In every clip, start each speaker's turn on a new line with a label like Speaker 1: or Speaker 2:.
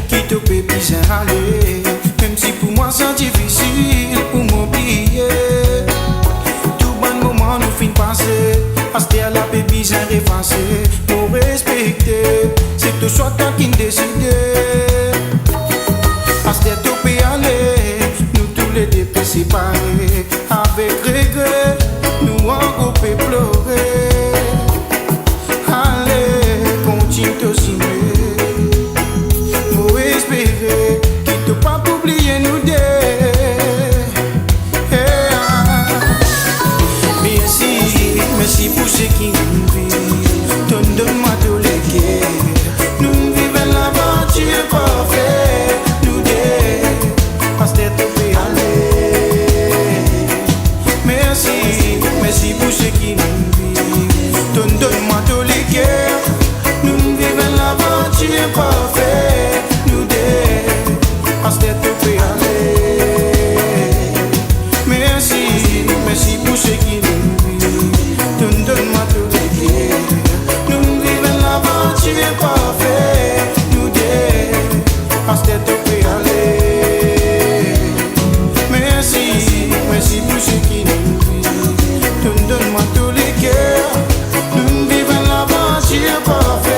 Speaker 1: qui te peut bien aller. Même si pour moi c'est difficile pour m'oublier. Tout bon moment nous fin passer. Aster la baby j'ai effacé. Pour respecter, c'est que soit toi qui décide. Aster tu peux aller. Nous tous les deux peut séparer. Avec regret, nous en groupe pleurer. Faut espérer qu'il te pas oublier nous deux. Merci pour ce qui nous vit. Donne-moi tous les cœurs. Nous vivons l'aventure parfaite. Nous deux, parce que tu peux aller. Merci pour ce qui nous vit. Donne-moi tous les cœurs. Nous vivons l'aventure parfaite, nous deux, parce que tu peux aller. Merci pour ce qui nous vit. Donne-moi tous les cœurs. Nous vivons l'aventure parfaite, nous deux, parce que tu peux aller. Merci pour ce qui nous vit. Donne-moi tous les cœurs. Nous vivons l'aventure parfaite.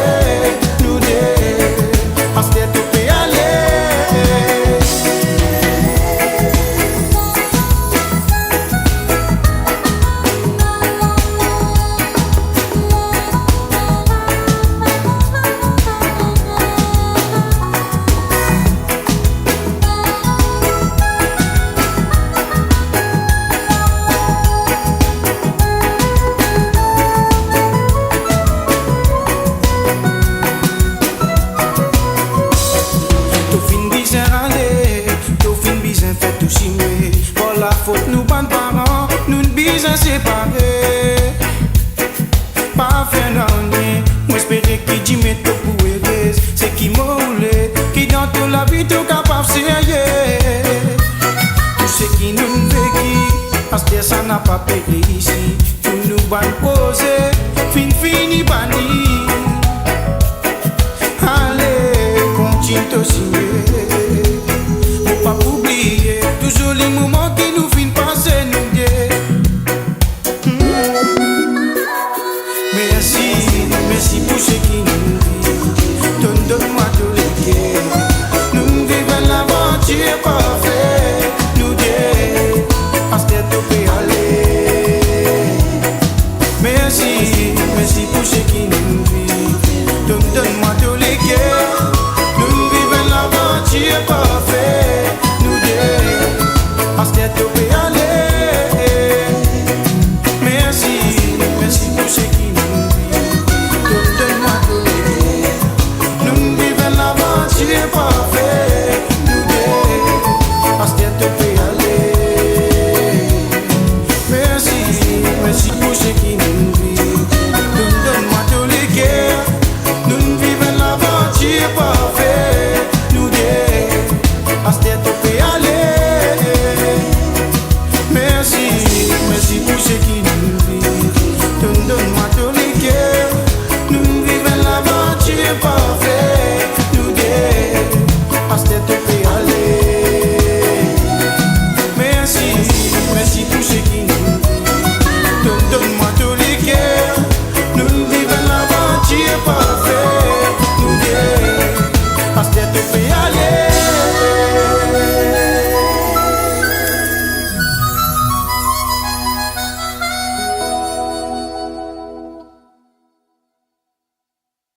Speaker 1: Pour la faute nous bonnes parents, nous ne bisons séparés. Pas faire rien, moi espérer qu'il dit mais tout pour aider. C'est qui m'a roulé, qui dans toute la vie tout capable de s'aider. Tout ce qui nous vécu, parce que ça n'a pas payé ici. Tout nous bonnes poser, fini banni. Allez, continue de signer. Pas oublier, toujours les moments.